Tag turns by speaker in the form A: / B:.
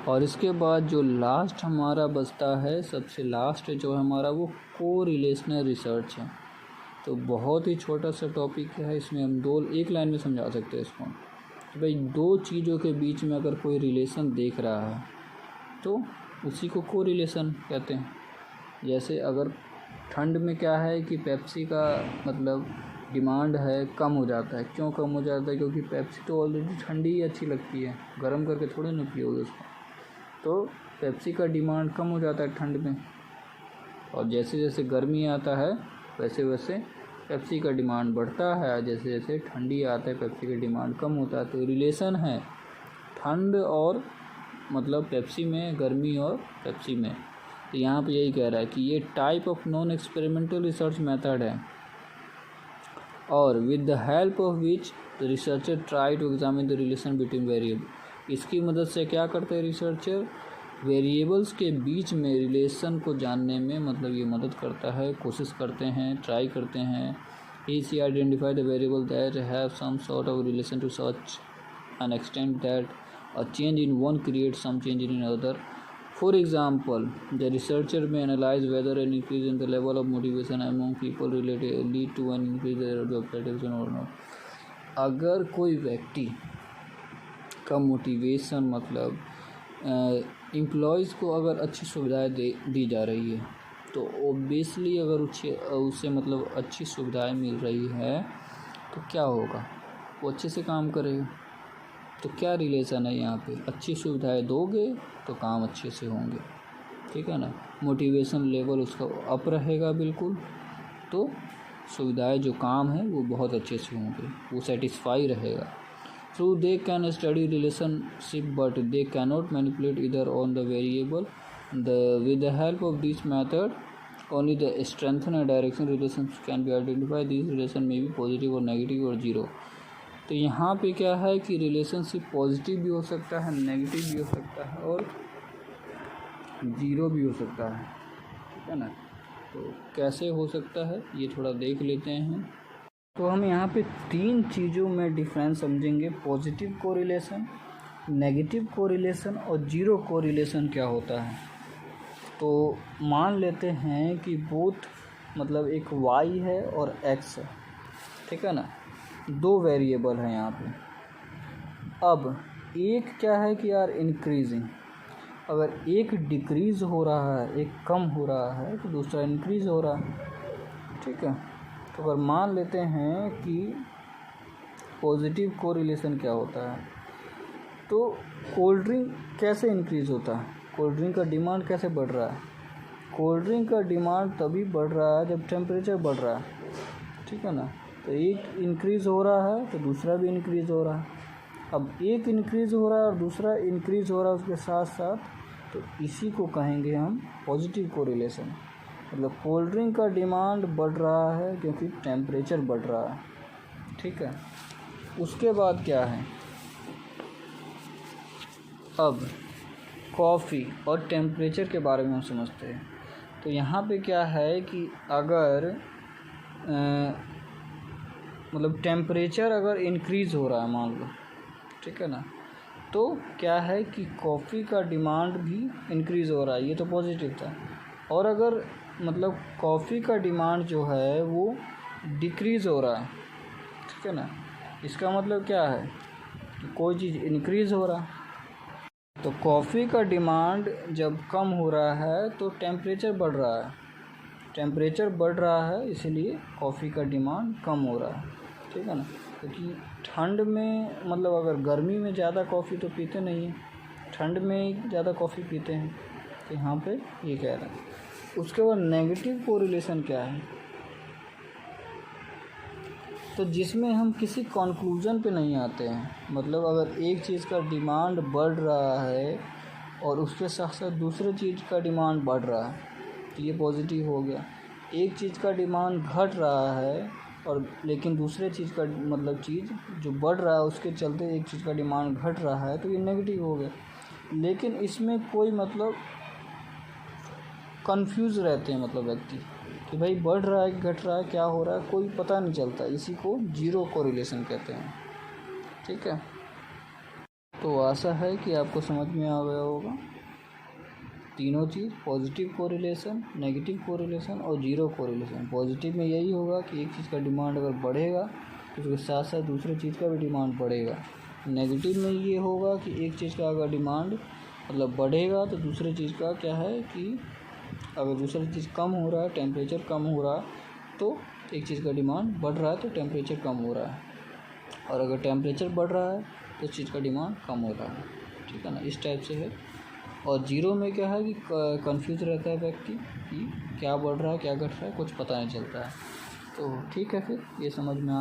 A: और इसके बाद जो लास्ट हमारा बचता है, सबसे लास्ट जो है हमारा, वो कोरिलेशनल रिसर्च है। तो बहुत ही छोटा सा टॉपिक है, इसमें हम एक लाइन में समझा सकते हैं इसको। तो भाई दो चीज़ों के बीच में अगर कोई रिलेशन देख रहा है तो उसी को कोरिलेशन कहते हैं। जैसे अगर ठंड में क्या है कि पेप्सी का मतलब डिमांड है कम हो जाता है। क्यों कम हो जाता है? क्योंकि पेप्सी तो ऑलरेडी ठंडी ही अच्छी लगती है, गर्म करके थोड़ी ना पियोगे उसको। तो पेप्सी का डिमांड कम हो जाता है ठंड में, और जैसे जैसे गर्मी आता है वैसे वैसे पेप्सी का डिमांड बढ़ता है। जैसे जैसे ठंडी आता है पेप्सी का डिमांड कम होता है। तो रिलेशन है ठंड और मतलब पेप्सी में, गर्मी और पेप्सी में। तो यहाँ पे यही कह रहा है कि ये type of non experimental research method है, और with the help of which the researcher try to examine the relation between variable. इसकी मदद से क्या करते हैं रिसर्चर? वेरिएबल्स के बीच में रिलेशन को जानने में मतलब ये मदद करता है, कोशिश करते हैं, ट्राई करते हैं। he identify the variable that have some sort of relation to such an extent that a change in one creates some change in another. For example, the researcher may analyze whether an increase in the level of motivation among people related lead to an increase in the job satisfaction or not. अगर कोई व्यक्ति का motivation मतलब employees को अगर अच्छी सुविधाएं दी जा रही है, तो ओबियसली अगर उससे मतलब अच्छी सुविधाएं मिल रही है तो क्या होगा? वो अच्छे से काम करेगा। तो क्या रिलेशन है यहाँ पे? अच्छी सुविधाएं दोगे तो काम अच्छे से होंगे, ठीक है ना। मोटिवेशन लेवल उसका अप रहेगा बिल्कुल, तो सुविधाएं जो काम है वो बहुत अच्छे से होंगे, वो सेटिस्फाई रहेगा। So they can study relationship but they cannot manipulate इधर on the variable with the help of this method only the strengthen and direction relation can be identify. This relation में भी पॉजिटिव और negative और zero. तो यहाँ पे क्या है कि रिलेशनशिप पॉजिटिव भी हो सकता है, नेगेटिव भी हो सकता है और ज़ीरो भी हो सकता है, ठीक है ना। तो कैसे हो सकता है ये थोड़ा देख लेते हैं। तो हम यहाँ पे तीन चीज़ों में डिफरेंस समझेंगे: पॉजिटिव कोरिलेशन, नेगेटिव कोरिलेशन और जीरो कोरिलेशन क्या होता है। तो मान लेते हैं कि बोथ मतलब एक y है और x है, ठीक है ना। दो वेरिएबल हैं यहाँ पे। अब एक क्या है कि यार इंक्रीजिंग, अगर एक डिक्रीज़ हो रहा है, एक कम हो रहा है, तो दूसरा इंक्रीज़ हो रहा है, ठीक है। तो अगर मान लेते हैं कि पॉजिटिव कोरिलेशन क्या होता है, तो कोल्ड ड्रिंक कैसे इंक्रीज़ होता है? कोल्ड ड्रिंक का डिमांड कैसे बढ़ रहा है? कोल्ड ड्रिंक का डिमांड तभी बढ़ रहा है जब टेम्परेचर बढ़ रहा है, ठीक है ना। तो एक इंक्रीज़ हो रहा है तो दूसरा भी इंक्रीज़ हो रहा है। अब एक इंक्रीज़ हो रहा है और दूसरा इंक्रीज़ हो रहा है उसके साथ साथ, तो इसी को कहेंगे हम पॉजिटिव कोरिलेशन। मतलब कोल्ड ड्रिंक का डिमांड बढ़ रहा है क्योंकि टेम्परेचर बढ़ रहा है, ठीक है। उसके बाद क्या है, अब कॉफ़ी और टेम्परेचर के बारे में हम समझते हैं। तो यहाँ पे क्या है कि अगर मतलब टेम्परेचर अगर इंक्रीज़ हो रहा है मान लो, ठीक है ना, तो क्या है कि कॉफ़ी का डिमांड भी इंक्रीज़ हो रहा है, ये तो पॉजिटिव था। और अगर मतलब कॉफ़ी का डिमांड जो है वो डिक्रीज़ हो रहा है, ठीक है ना, इसका मतलब क्या है कि कोई चीज़ इंक्रीज़ हो रहा है। तो कॉफ़ी का डिमांड जब कम हो रहा है तो टेम्परेचर बढ़ रहा है, टेम्परेचर बढ़ रहा है इसलिए कॉफ़ी का डिमांड कम हो रहा है, ठीक है ना। क्योंकि ठंड में मतलब अगर गर्मी में ज़्यादा कॉफ़ी तो पीते नहीं हैं, ठंड में ज़्यादा कॉफ़ी पीते हैं। तो यहाँ पे ये कह रहा है। उसके बाद नेगेटिव कोरिलेशन क्या है, तो जिसमें हम किसी कंक्लूजन पे नहीं आते हैं। मतलब अगर एक चीज़ का डिमांड बढ़ रहा है और उसके साथ साथ दूसरे चीज़ का डिमांड बढ़ रहा है, तो ये पॉजिटिव हो गया। एक चीज़ का डिमांड घट रहा है और लेकिन दूसरे चीज़ का मतलब चीज़ जो बढ़ रहा है उसके चलते एक चीज़ का डिमांड घट रहा है, तो ये नेगेटिव हो गया। लेकिन इसमें कोई मतलब कंफ्यूज रहते हैं मतलब व्यक्ति कि भाई बढ़ रहा है कि घट रहा है, क्या हो रहा है, कोई पता नहीं चलता। इसी को जीरो कोरिलेशन कहते हैं, ठीक है। तो आशा है कि आपको समझ में आ गया होगा तीनों चीज़, पॉजिटिव कोरिलेशन, नेगेटिव कोरिलेशन और जीरो कोरिलेशन। पॉजिटिव में यही होगा कि एक चीज़ का डिमांड अगर बढ़ेगा तो उसके साथ साथ दूसरे चीज़ का भी डिमांड बढ़ेगा। नेगेटिव में ये होगा कि एक चीज़ का अगर डिमांड मतलब बढ़ेगा तो दूसरे चीज़ का क्या है कि अगर दूसरी चीज़ कम हो रहा है, टेम्परेचर कम हो रहा है, तो एक चीज़ का डिमांड बढ़ रहा है तो टेम्परेचर कम हो रहा है, और अगर टेम्परेचर बढ़ रहा है तो उस चीज़ का डिमांड कम हो रहा है। ठीक है ना, इस टाइप से है। और जीरो में क्या है कि कंफ्यूज रहता है व्यक्ति कि क्या बढ़ रहा है क्या घट रहा है, कुछ पता नहीं चलता है। तो ठीक है, फिर ये समझ में आ